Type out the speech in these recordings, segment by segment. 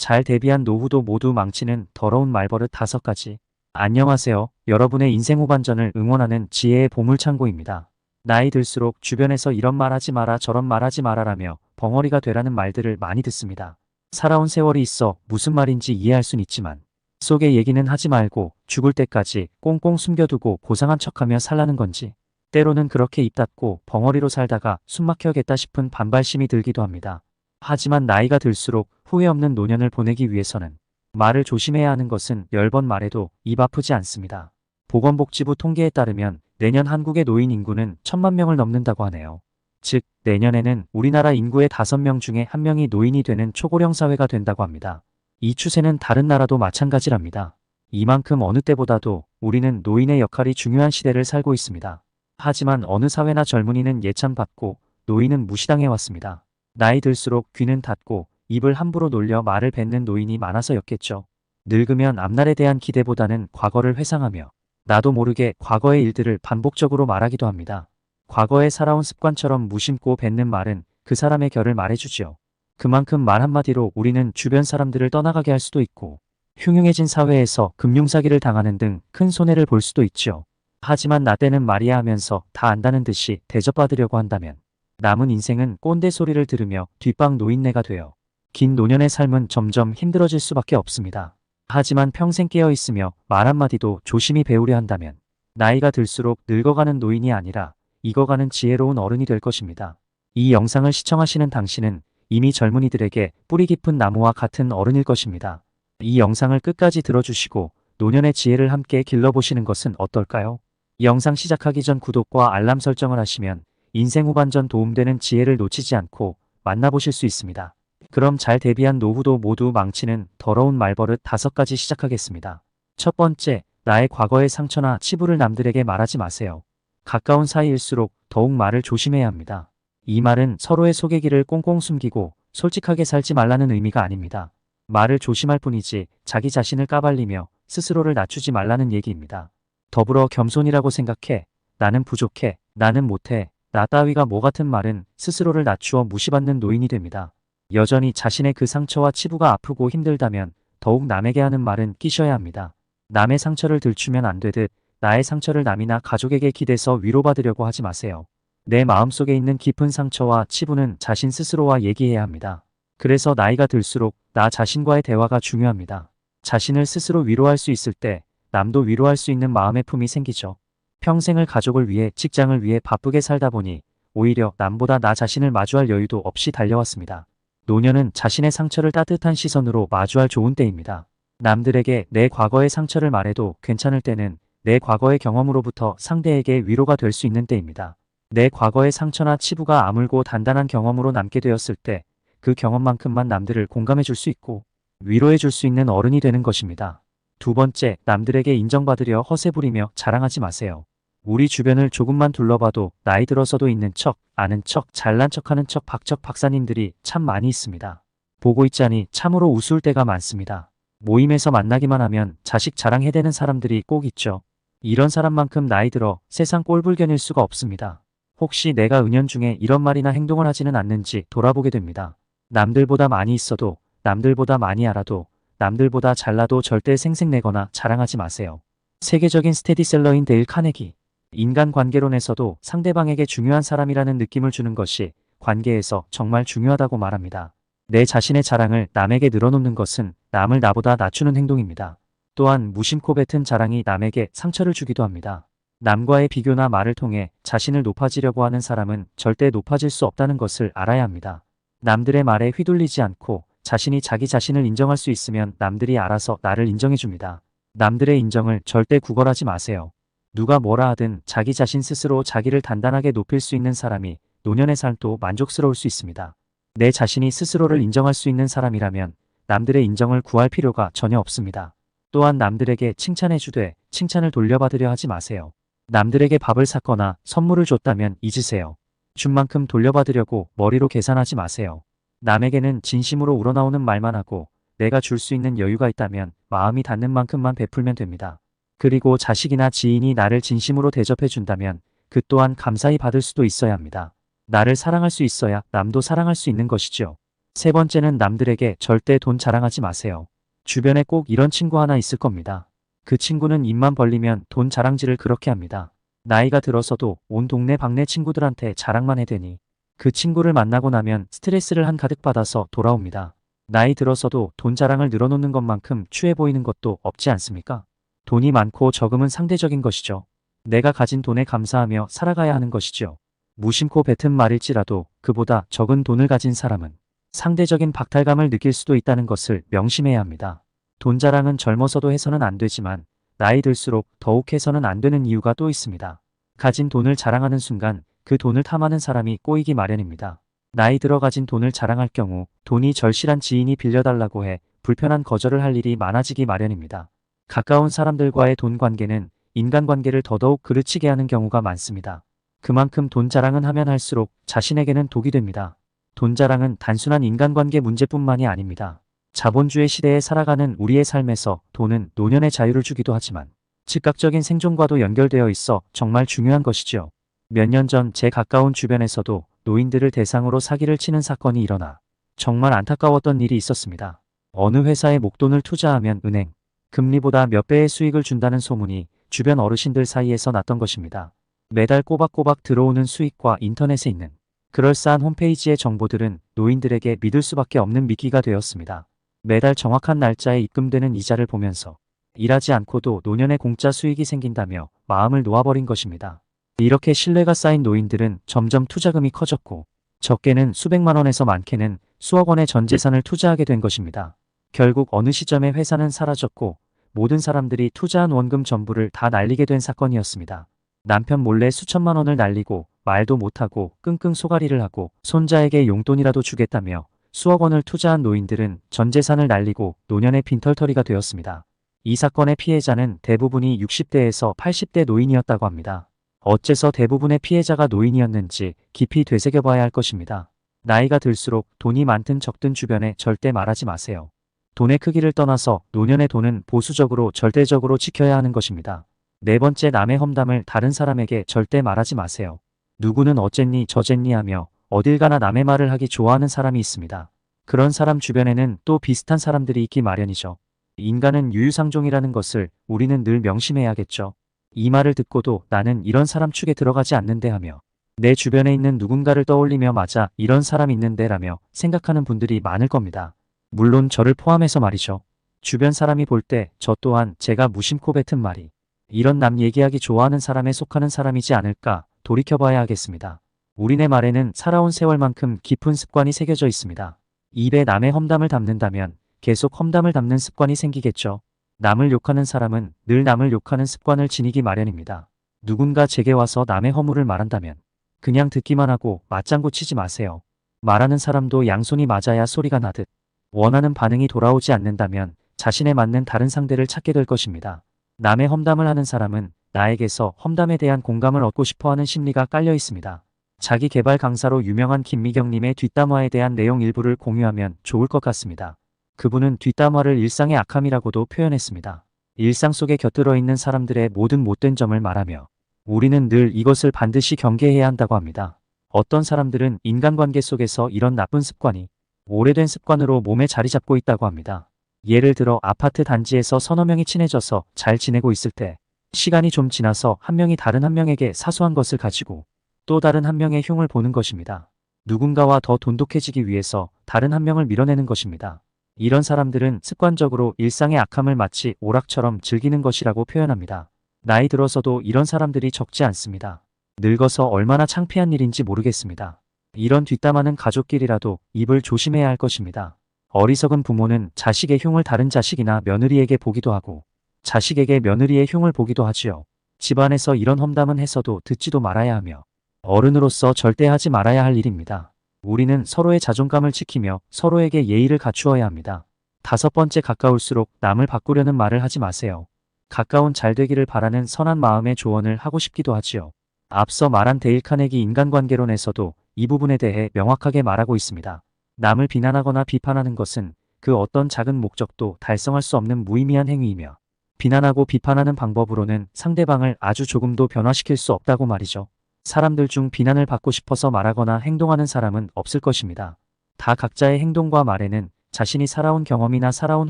잘 대비한 노후도 모두 망치는 더러운 말버릇 5가지. 안녕하세요. 여러분의 인생 후반전을 응원하는 지혜의 보물창고입니다. 나이 들수록 주변에서 이런 말 하지 마라 저런 말 하지 마라라며 벙어리가 되라는 말들을 많이 듣습니다. 살아온 세월이 있어 무슨 말인지 이해할 순 있지만 속의 얘기는 하지 말고 죽을 때까지 꽁꽁 숨겨두고 고상한 척하며 살라는 건지, 때로는 그렇게 입 닫고 벙어리로 살다가 숨막혀야겠다 싶은 반발심이 들기도 합니다. 하지만 나이가 들수록 후회 없는 노년을 보내기 위해서는 말을 조심해야 하는 것은 10번 말해도 입 아프지 않습니다. 보건복지부 통계에 따르면 내년 한국의 노인 인구는 1000만 명을 넘는다고 하네요. 즉 내년에는 우리나라 인구의 5명 중에 1명이 노인이 되는 초고령 사회가 된다고 합니다. 이 추세는 다른 나라도 마찬가지랍니다. 이만큼 어느 때보다도 우리는 노인의 역할이 중요한 시대를 살고 있습니다. 하지만 어느 사회나 젊은이는 예찬받고 노인은 무시당해왔습니다. 나이 들수록 귀는 닫고 입을 함부로 놀려 말을 뱉는 노인이 많아서였겠죠. 늙으면 앞날에 대한 기대보다는 과거를 회상하며 나도 모르게 과거의 일들을 반복적으로 말하기도 합니다. 과거에 살아온 습관처럼 무심코 뱉는 말은 그 사람의 결을 말해주지요. 그만큼 말 한마디로 우리는 주변 사람들을 떠나가게 할 수도 있고 흉흉해진 사회에서 금융사기를 당하는 등 큰 손해를 볼 수도 있죠. 하지만 나 때는 말이야 하면서 다 안다는 듯이 대접받으려고 한다면 남은 인생은 꼰대 소리를 들으며 뒷방 노인네가 되어 긴 노년의 삶은 점점 힘들어질 수밖에 없습니다. 하지만 평생 깨어있으며 말 한마디도 조심히 배우려 한다면 나이가 들수록 늙어가는 노인이 아니라 익어가는 지혜로운 어른이 될 것입니다. 이 영상을 시청하시는 당신은 이미 젊은이들에게 뿌리 깊은 나무와 같은 어른일 것입니다. 이 영상을 끝까지 들어주시고 노년의 지혜를 함께 길러보시는 것은 어떨까요? 영상 시작하기 전 구독과 알람 설정을 하시면 인생 후반전 도움되는 지혜를 놓치지 않고 만나보실 수 있습니다. 그럼 잘 대비한 노후도 모두 망치는 더러운 말버릇 5가지 시작하겠습니다. 첫 번째, 나의 과거의 상처나 치부를 남들에게 말하지 마세요. 가까운 사이일수록 더욱 말을 조심해야 합니다. 이 말은 서로의 속얘기를 꽁꽁 숨기고 솔직하게 살지 말라는 의미가 아닙니다. 말을 조심할 뿐이지 자기 자신을 까발리며 스스로를 낮추지 말라는 얘기입니다. 더불어 겸손이라고 생각해, 나는 부족해, 나는 못해, 나 따위가 뭐 같은 말은 스스로를 낮추어 무시받는 노인이 됩니다. 여전히 자신의 그 상처와 치부가 아프고 힘들다면 더욱 남에게 하는 말은 끼셔야 합니다. 남의 상처를 들추면 안 되듯 나의 상처를 남이나 가족에게 기대서 위로받으려고 하지 마세요. 내 마음속에 있는 깊은 상처와 치부는 자신 스스로와 얘기해야 합니다. 그래서 나이가 들수록 나 자신과의 대화가 중요합니다. 자신을 스스로 위로할 수 있을 때 남도 위로할 수 있는 마음의 품이 생기죠. 평생을 가족을 위해 직장을 위해 바쁘게 살다 보니 오히려 남보다 나 자신을 마주할 여유도 없이 달려왔습니다. 노년은 자신의 상처를 따뜻한 시선으로 마주할 좋은 때입니다. 남들에게 내 과거의 상처를 말해도 괜찮을 때는 내 과거의 경험으로부터 상대에게 위로가 될 수 있는 때입니다. 내 과거의 상처나 치부가 아물고 단단한 경험으로 남게 되었을 때 그 경험만큼만 남들을 공감해 줄 수 있고 위로해 줄 수 있는 어른이 되는 것입니다. 두 번째, 남들에게 인정받으려 허세 부리며 자랑하지 마세요. 우리 주변을 조금만 둘러봐도 나이 들어서도 있는 척, 아는 척, 잘난 척하는 척 박척 박사님들이 참 많이 있습니다. 보고 있자니 참으로 우스울 때가 많습니다. 모임에서 만나기만 하면 자식 자랑해대는 사람들이 꼭 있죠. 이런 사람만큼 나이 들어 세상 꼴불견일 수가 없습니다. 혹시 내가 은연중에 이런 말이나 행동을 하지는 않는지 돌아보게 됩니다. 남들보다 많이 있어도, 남들보다 많이 알아도, 남들보다 잘나도 절대 생색내거나 자랑하지 마세요. 세계적인 스테디셀러인 데일 카네기. 인간관계론에서도 상대방에게 중요한 사람이라는 느낌을 주는 것이 관계에서 정말 중요하다고 말합니다. 내 자신의 자랑을 남에게 늘어놓는 것은 남을 나보다 낮추는 행동입니다. 또한 무심코 뱉은 자랑이 남에게 상처를 주기도 합니다. 남과의 비교나 말을 통해 자신을 높아지려고 하는 사람은 절대 높아질 수 없다는 것을 알아야 합니다. 남들의 말에 휘둘리지 않고 자신이 자기 자신을 인정할 수 있으면 남들이 알아서 나를 인정해 줍니다. 남들의 인정을 절대 구걸하지 마세요. 누가 뭐라 하든 자기 자신 스스로 자기를 단단하게 높일 수 있는 사람이 노년의 삶도 만족스러울 수 있습니다. 내 자신이 스스로를 인정할 수 있는 사람이라면 남들의 인정을 구할 필요가 전혀 없습니다. 또한 남들에게 칭찬해주되 칭찬을 돌려받으려 하지 마세요. 남들에게 밥을 샀거나 선물을 줬다면 잊으세요. 준 만큼 돌려받으려고 머리로 계산하지 마세요. 남에게는 진심으로 우러나오는 말만 하고 내가 줄 수 있는 여유가 있다면 마음이 닿는 만큼만 베풀면 됩니다. 그리고 자식이나 지인이 나를 진심으로 대접해 준다면 그 또한 감사히 받을 수도 있어야 합니다. 나를 사랑할 수 있어야 남도 사랑할 수 있는 것이죠. 세 번째는 남들에게 절대 돈 자랑하지 마세요. 주변에 꼭 이런 친구 하나 있을 겁니다. 그 친구는 입만 벌리면 돈 자랑질을 그렇게 합니다. 나이가 들어서도 온 동네 방네 친구들한테 자랑만 해대니 그 친구를 만나고 나면 스트레스를 한가득 받아서 돌아옵니다. 나이 들어서도 돈 자랑을 늘어놓는 것만큼 추해 보이는 것도 없지 않습니까? 돈이 많고 적음은 상대적인 것이죠. 내가 가진 돈에 감사하며 살아가야 하는 것이죠. 무심코 뱉은 말일지라도 그보다 적은 돈을 가진 사람은 상대적인 박탈감을 느낄 수도 있다는 것을 명심해야 합니다. 돈 자랑은 젊어서도 해서는 안 되지만 나이 들수록 더욱 해서는 안 되는 이유가 또 있습니다. 가진 돈을 자랑하는 순간 그 돈을 탐하는 사람이 꼬이기 마련입니다. 나이 들어 가진 돈을 자랑할 경우 돈이 절실한 지인이 빌려달라고 해 불편한 거절을 할 일이 많아지기 마련입니다. 가까운 사람들과의 돈 관계는 인간관계를 더더욱 그르치게 하는 경우가 많습니다. 그만큼 돈 자랑은 하면 할수록 자신에게는 독이 됩니다. 돈 자랑은 단순한 인간관계 문제뿐만이 아닙니다. 자본주의 시대에 살아가는 우리의 삶에서 돈은 노년의 자유를 주기도 하지만 즉각적인 생존과도 연결되어 있어 정말 중요한 것이죠. 몇 년 전 제 가까운 주변에서도 노인들을 대상으로 사기를 치는 사건이 일어나 정말 안타까웠던 일이 있었습니다. 어느 회사에 목돈을 투자하면 은행, 금리보다 몇 배의 수익을 준다는 소문이 주변 어르신들 사이에서 났던 것입니다. 매달 꼬박꼬박 들어오는 수익과 인터넷에 있는 그럴싸한 홈페이지의 정보들은 노인들에게 믿을 수밖에 없는 미끼가 되었습니다. 매달 정확한 날짜에 입금되는 이자를 보면서 일하지 않고도 노년에 공짜 수익이 생긴다며 마음을 놓아버린 것입니다. 이렇게 신뢰가 쌓인 노인들은 점점 투자금이 커졌고 적게는 수백만 원에서 많게는 수억 원의 전 재산을 투자하게 된 것입니다. 결국 어느 시점에 회사는 사라졌고 모든 사람들이 투자한 원금 전부를 다 날리게 된 사건이었습니다. 남편 몰래 수천만 원을 날리고 말도 못하고 끙끙 소가리를 하고 손자에게 용돈이라도 주겠다며 수억 원을 투자한 노인들은 전 재산을 날리고 노년의 빈털터리가 되었습니다. 이 사건의 피해자는 대부분이 60대에서 80대 노인이었다고 합니다. 어째서 대부분의 피해자가 노인이었는지 깊이 되새겨봐야 할 것입니다. 나이가 들수록 돈이 많든 적든 주변에 절대 말하지 마세요. 돈의 크기를 떠나서 노년의 돈은 보수적으로 절대적으로 지켜야 하는 것입니다. 네 번째, 남의 험담을 다른 사람에게 절대 말하지 마세요. 누구는 어쨌니 저쨌니 하며 어딜 가나 남의 말을 하기 좋아하는 사람이 있습니다. 그런 사람 주변에는 또 비슷한 사람들이 있기 마련이죠. 인간은 유유상종이라는 것을 우리는 늘 명심해야겠죠. 이 말을 듣고도 나는 이런 사람 축에 들어가지 않는데 하며 내 주변에 있는 누군가를 떠올리며 맞아 이런 사람 있는데 라며 생각하는 분들이 많을 겁니다. 물론 저를 포함해서 말이죠. 주변 사람이 볼 때 저 또한 제가 무심코 뱉은 말이 이런 남 얘기하기 좋아하는 사람에 속하는 사람이지 않을까 돌이켜봐야 하겠습니다. 우리네 말에는 살아온 세월만큼 깊은 습관이 새겨져 있습니다. 입에 남의 험담을 담는다면 계속 험담을 담는 습관이 생기겠죠. 남을 욕하는 사람은 늘 남을 욕하는 습관을 지니기 마련입니다. 누군가 제게 와서 남의 허물을 말한다면 그냥 듣기만 하고 맞장구 치지 마세요. 말하는 사람도 양손이 맞아야 소리가 나듯 원하는 반응이 돌아오지 않는다면 자신에 맞는 다른 상대를 찾게 될 것입니다. 남의 험담을 하는 사람은 나에게서 험담에 대한 공감을 얻고 싶어하는 심리가 깔려 있습니다. 자기 개발 강사로 유명한 김미경님의 뒷담화에 대한 내용 일부를 공유하면 좋을 것 같습니다. 그분은 뒷담화를 일상의 악함이라고도 표현했습니다. 일상 속에 곁들어 있는 사람들의 모든 못된 점을 말하며 우리는 늘 이것을 반드시 경계해야 한다고 합니다. 어떤 사람들은 인간관계 속에서 이런 나쁜 습관이 오래된 습관으로 몸에 자리 잡고 있다고 합니다. 예를 들어 아파트 단지에서 서너 명이 친해져서 잘 지내고 있을 때 시간이 좀 지나서 한 명이 다른 한 명에게 사소한 것을 가지고 또 다른 한 명의 흉을 보는 것입니다. 누군가와 더 돈독해지기 위해서 다른 한 명을 밀어내는 것입니다. 이런 사람들은 습관적으로 일상의 악함을 마치 오락처럼 즐기는 것이라고 표현합니다. 나이 들어서도 이런 사람들이 적지 않습니다. 늙어서 얼마나 창피한 일인지 모르겠습니다. 이런 뒷담화는 가족끼리라도 입을 조심해야 할 것입니다. 어리석은 부모는 자식의 흉을 다른 자식이나 며느리에게 보기도 하고 자식에게 며느리의 흉을 보기도 하지요. 집안에서 이런 험담은 해서도 듣지도 말아야 하며 어른으로서 절대 하지 말아야 할 일입니다. 우리는 서로의 자존감을 지키며 서로에게 예의를 갖추어야 합니다. 다섯 번째, 가까울수록 남을 바꾸려는 말을 하지 마세요. 가까운 잘 되기를 바라는 선한 마음의 조언을 하고 싶기도 하지요. 앞서 말한 데일 카네기 인간관계론에서도 이 부분에 대해 명확하게 말하고 있습니다. 남을 비난하거나 비판하는 것은 그 어떤 작은 목적도 달성할 수 없는 무의미한 행위이며 비난하고 비판하는 방법으로는 상대방을 아주 조금도 변화시킬 수 없다고 말이죠. 사람들 중 비난을 받고 싶어서 말하거나 행동하는 사람은 없을 것입니다. 다 각자의 행동과 말에는 자신이 살아온 경험이나 살아온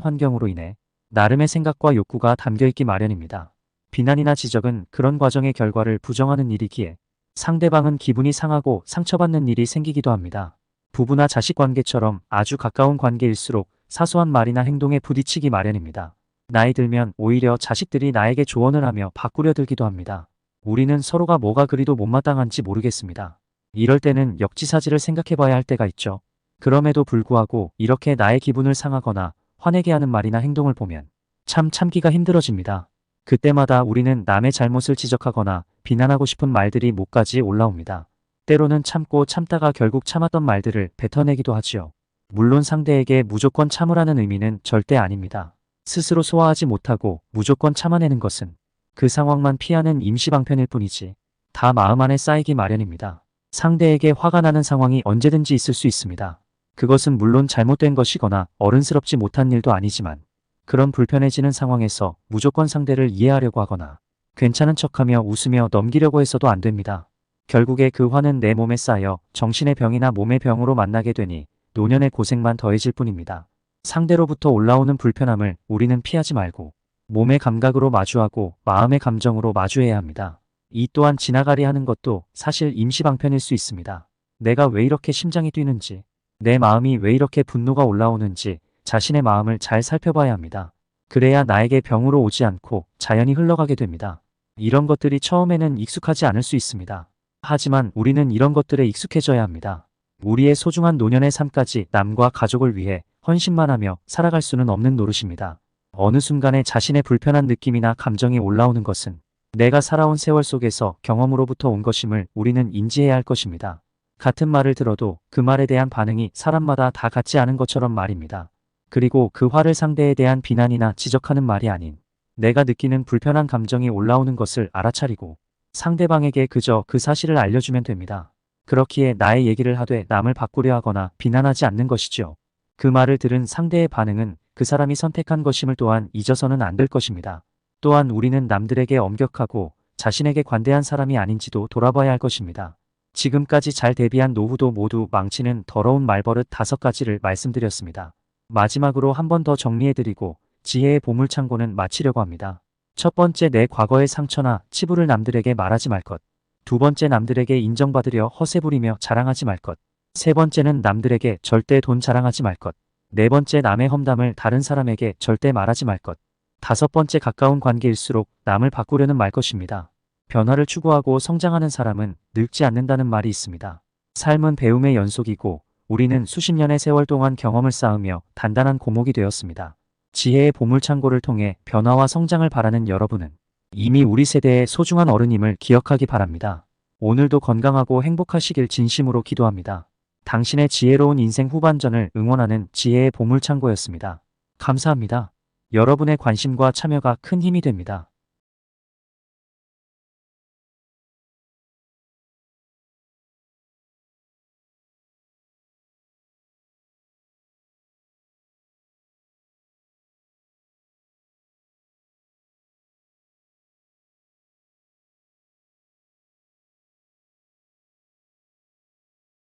환경으로 인해 나름의 생각과 욕구가 담겨있기 마련입니다. 비난이나 지적은 그런 과정의 결과를 부정하는 일이기에 상대방은 기분이 상하고 상처받는 일이 생기기도 합니다. 부부나 자식 관계처럼 아주 가까운 관계일수록 사소한 말이나 행동에 부딪히기 마련입니다. 나이 들면 오히려 자식들이 나에게 조언을 하며 바꾸려 들기도 합니다. 우리는 서로가 뭐가 그리도 못마땅한지 모르겠습니다. 이럴 때는 역지사지를 생각해봐야 할 때가 있죠. 그럼에도 불구하고 이렇게 나의 기분을 상하거나 화내게 하는 말이나 행동을 보면 참 참기가 힘들어집니다. 그때마다 우리는 남의 잘못을 지적하거나 비난하고 싶은 말들이 목까지 올라옵니다. 때로는 참고 참다가 결국 참았던 말들을 뱉어내기도 하지요. 물론 상대에게 무조건 참으라는 의미는 절대 아닙니다. 스스로 소화하지 못하고 무조건 참아내는 것은 그 상황만 피하는 임시방편일 뿐이지 다 마음 안에 쌓이기 마련입니다. 상대에게 화가 나는 상황이 언제든지 있을 수 있습니다. 그것은 물론 잘못된 것이거나 어른스럽지 못한 일도 아니지만 그런 불편해지는 상황에서 무조건 상대를 이해하려고 하거나 괜찮은 척하며 웃으며 넘기려고 해서도 안 됩니다. 결국에 그 화는 내 몸에 쌓여 정신의 병이나 몸의 병으로 만나게 되니 노년의 고생만 더해질 뿐입니다. 상대로부터 올라오는 불편함을 우리는 피하지 말고 몸의 감각으로 마주하고 마음의 감정으로 마주해야 합니다. 이 또한 지나가리 하는 것도 사실 임시방편일 수 있습니다. 내가 왜 이렇게 심장이 뛰는지, 내 마음이 왜 이렇게 분노가 올라오는지 자신의 마음을 잘 살펴봐야 합니다. 그래야 나에게 병으로 오지 않고 자연히 흘러가게 됩니다. 이런 것들이 처음에는 익숙하지 않을 수 있습니다. 하지만 우리는 이런 것들에 익숙해져야 합니다. 우리의 소중한 노년의 삶까지 남과 가족을 위해 헌신만 하며 살아갈 수는 없는 노릇입니다. 어느 순간에 자신의 불편한 느낌이나 감정이 올라오는 것은 내가 살아온 세월 속에서 경험으로부터 온 것임을 우리는 인지해야 할 것입니다. 같은 말을 들어도 그 말에 대한 반응이 사람마다 다 같지 않은 것처럼 말입니다. 그리고 그 화를 상대에 대한 비난이나 지적하는 말이 아닌 내가 느끼는 불편한 감정이 올라오는 것을 알아차리고 상대방에게 그저 그 사실을 알려주면 됩니다. 그렇기에 나의 얘기를 하되 남을 바꾸려 하거나 비난하지 않는 것이죠. 그 말을 들은 상대의 반응은 그 사람이 선택한 것임을 또한 잊어서는 안 될 것입니다. 또한 우리는 남들에게 엄격하고 자신에게 관대한 사람이 아닌지도 돌아봐야 할 것입니다. 지금까지 잘 대비한 노후도 모두 망치는 더러운 말버릇 5가지를 말씀드렸습니다. 마지막으로 한 번 더 정리해드리고 지혜의 보물창고는 마치려고 합니다. 첫 번째, 내 과거의 상처나 치부를 남들에게 말하지 말 것. 두 번째, 남들에게 인정받으려 허세 부리며 자랑하지 말 것. 세 번째는 남들에게 절대 돈 자랑하지 말 것. 네 번째, 남의 험담을 다른 사람에게 절대 말하지 말 것. 다섯 번째, 가까운 관계일수록 남을 바꾸려는 말 것입니다. 변화를 추구하고 성장하는 사람은 늙지 않는다는 말이 있습니다. 삶은 배움의 연속이고 우리는 수십 년의 세월 동안 경험을 쌓으며 단단한 고목이 되었습니다. 지혜의 보물창고를 통해 변화와 성장을 바라는 여러분은 이미 우리 세대의 소중한 어른임을 기억하기 바랍니다. 오늘도 건강하고 행복하시길 진심으로 기도합니다. 당신의 지혜로운 인생 후반전을 응원하는 지혜의 보물창고였습니다. 감사합니다. 여러분의 관심과 참여가 큰 힘이 됩니다.